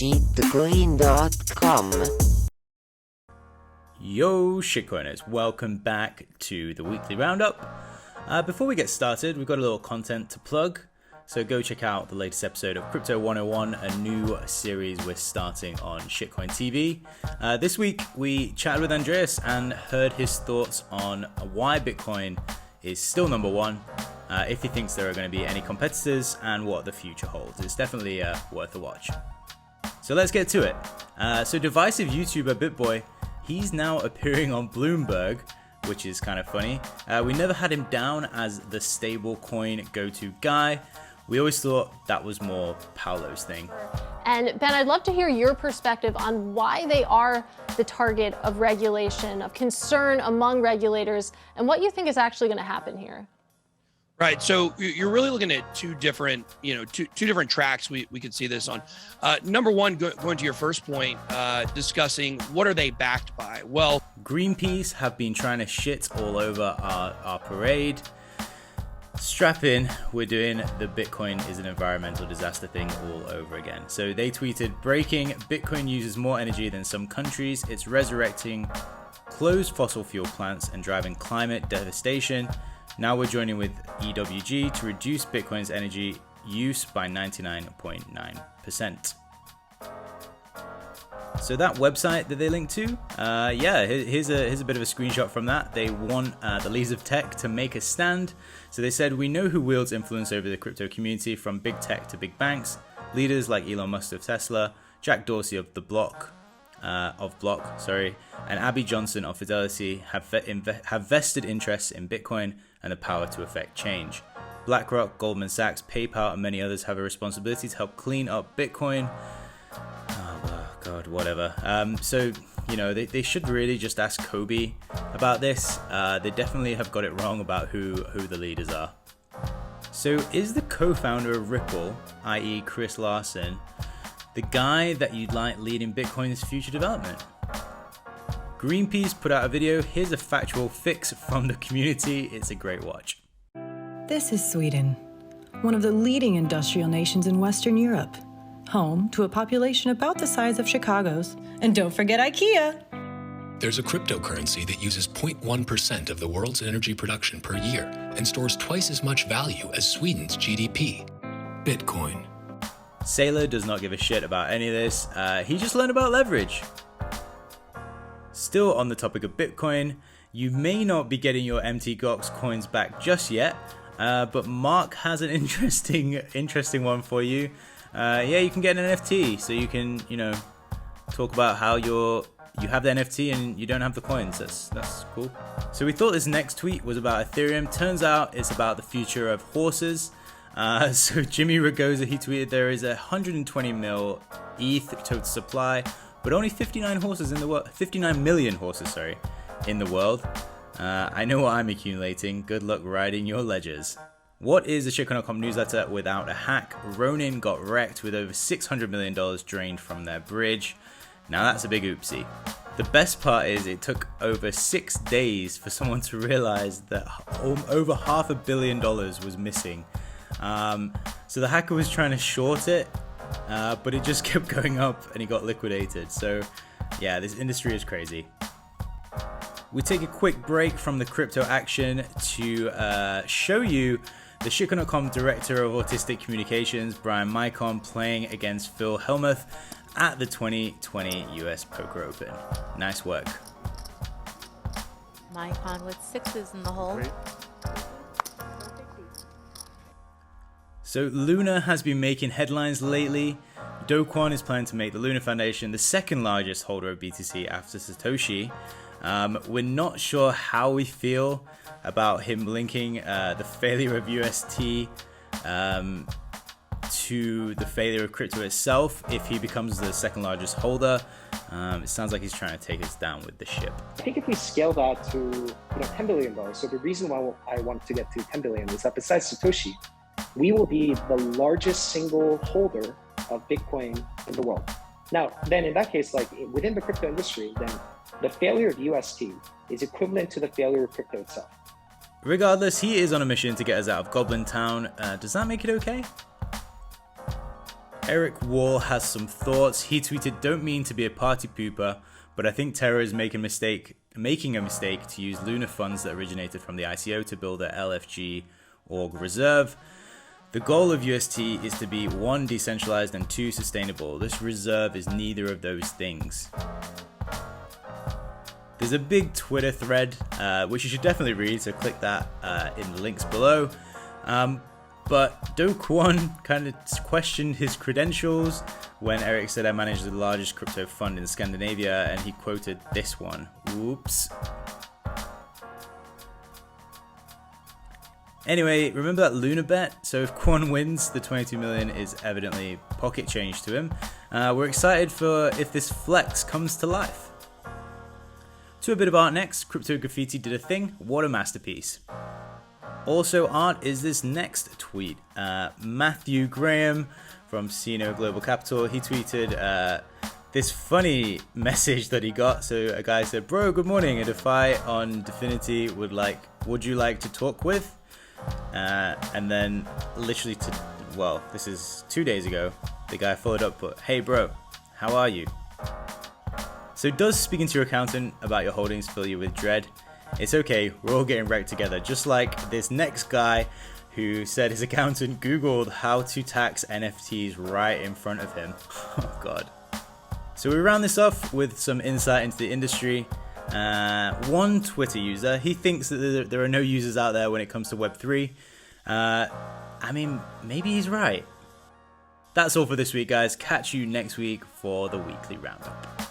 Shitcoin.com. Yo, shitcoiners, welcome back to the weekly roundup. Before we get started, we've got a little content to plug, so go check out the latest episode of Crypto 101, a new series we're starting on Shitcoin TV. This week we chatted with Andreas and heard his thoughts on why Bitcoin is still number one, if he thinks there are going to be any competitors, and what the future holds. It's definitely worth a watch. So let's get to it. So divisive YouTuber BitBoy, he's now appearing on Bloomberg, which is kind of funny. We never had him down as the stablecoin go-to guy. We always thought that was more Paolo's thing. And Ben, I'd love to hear your perspective on why they are the target of regulation, of concern among regulators, and what you think is actually going to happen here. Right. So you're really looking at two different tracks we could see this on. Number one, going to your first point, discussing what are they backed by? Well, Greenpeace have been trying to shit all over our parade. Strap in, we're doing the Bitcoin is an environmental disaster thing all over again. So they tweeted, breaking, Bitcoin uses more energy than some countries. It's resurrecting closed fossil fuel plants and driving climate devastation. Now we're joining with EWG to reduce Bitcoin's energy use by 99.9%. So that website that they link to, here's a bit of a screenshot from that. They want the leaders of tech to make a stand. So they said, we know who wields influence over the crypto community, from big tech to big banks. Leaders like Elon Musk of Tesla, Jack Dorsey of Block, and Abby Johnson of Fidelity have vested interests in Bitcoin and the power to affect change. BlackRock, Goldman Sachs, PayPal, and many others have a responsibility to help clean up Bitcoin. Oh God, whatever. So they should really just ask Kobe about this. They definitely have got it wrong about who the leaders are. So is the co-founder of Ripple, i.e. Chris Larsen, the guy that you'd like leading Bitcoin's future development? Greenpeace put out a video. Here's a factual fix from the community. It's a great watch. This is Sweden, one of the leading industrial nations in Western Europe, home to a population about the size of Chicago's. And don't forget IKEA. There's a cryptocurrency that uses 0.1% of the world's energy production per year and stores twice as much value as Sweden's GDP. Bitcoin. Saylor does not give a shit about any of this. He just learned about leverage. Still on the topic of Bitcoin, you may not be getting your Mt. Gox coins back just yet, but Mark has an interesting one for you. You can get an NFT, so you can, talk about how you have the NFT and you don't have the coins. That's cool. So we thought this next tweet was about Ethereum. Turns out it's about the future of horses. So Jimmy Ragoza, he tweeted, there is 120 mil ETH total supply, but only 59 million horses, in the world. I know what I'm accumulating. Good luck riding your ledgers. What is the Shitcoin.com newsletter without a hack? Ronin got wrecked with over $600 million drained from their bridge. Now that's a big oopsie. The best part is it took over 6 days for someone to realize that over $500 million was missing. So the hacker was trying to short it, but it just kept going up and he got liquidated. So yeah, this industry is crazy. We take a quick break from the crypto action to show you the Shitcoin.com Director of Autistic Communications, Brian Micon, playing against Phil Hellmuth at the 2020 US Poker Open. Nice work. Micon with sixes in the hole. Great. So Luna has been making headlines lately. Do Kwon is planning to make the Luna Foundation the second largest holder of BTC after Satoshi. We're not sure how we feel about him linking the failure of UST to the failure of crypto itself if he becomes the second largest holder. It sounds like he's trying to take us down with the ship. I think if we scale that to $10 billion, so the reason why I want to get to 10 billion is that besides Satoshi, we will be the largest single holder of Bitcoin in the world. Now, then in that case, like within the crypto industry, then the failure of UST is equivalent to the failure of crypto itself. Regardless, he is on a mission to get us out of Goblin Town. Does that make it okay? Eric Wall has some thoughts. He tweeted, "Don't mean to be a party pooper, but I think Terra is making a mistake to use Luna funds that originated from the ICO to build a LFG org reserve. The goal of UST is to be 1, decentralized, and 2, sustainable. This reserve is neither of those things." There's a big Twitter thread, which you should definitely read, so click that in the links below. But Do Kwon kind of questioned his credentials when Eric said, "I manage the largest crypto fund in Scandinavia," and he quoted this one. Whoops. Anyway, remember that Luna bet? So if Kwon wins, the 22 million is evidently pocket change to him. We're excited for if this flex comes to life. To a bit of art next. Crypto Graffiti did a thing. What a masterpiece. Also art is this next tweet. Matthew Graham from Sino Global Capital, he tweeted this funny message that he got. So a guy said, "Bro, good morning. A DeFi on Definity would you like to talk with?" And then literally this is 2 days ago, the guy followed up, but "Hey bro, how are you?" So does speaking to your accountant about your holdings fill you with dread? It's okay, we're all getting wrecked together, just like this next guy who said his accountant Googled how to tax NFTs right in front of him. Oh god. So we round this off with some insight into the industry. One Twitter user, he thinks that there are no users out there when it comes to Web3. I mean, maybe he's right. That's all for this week, guys. Catch you next week for the weekly roundup.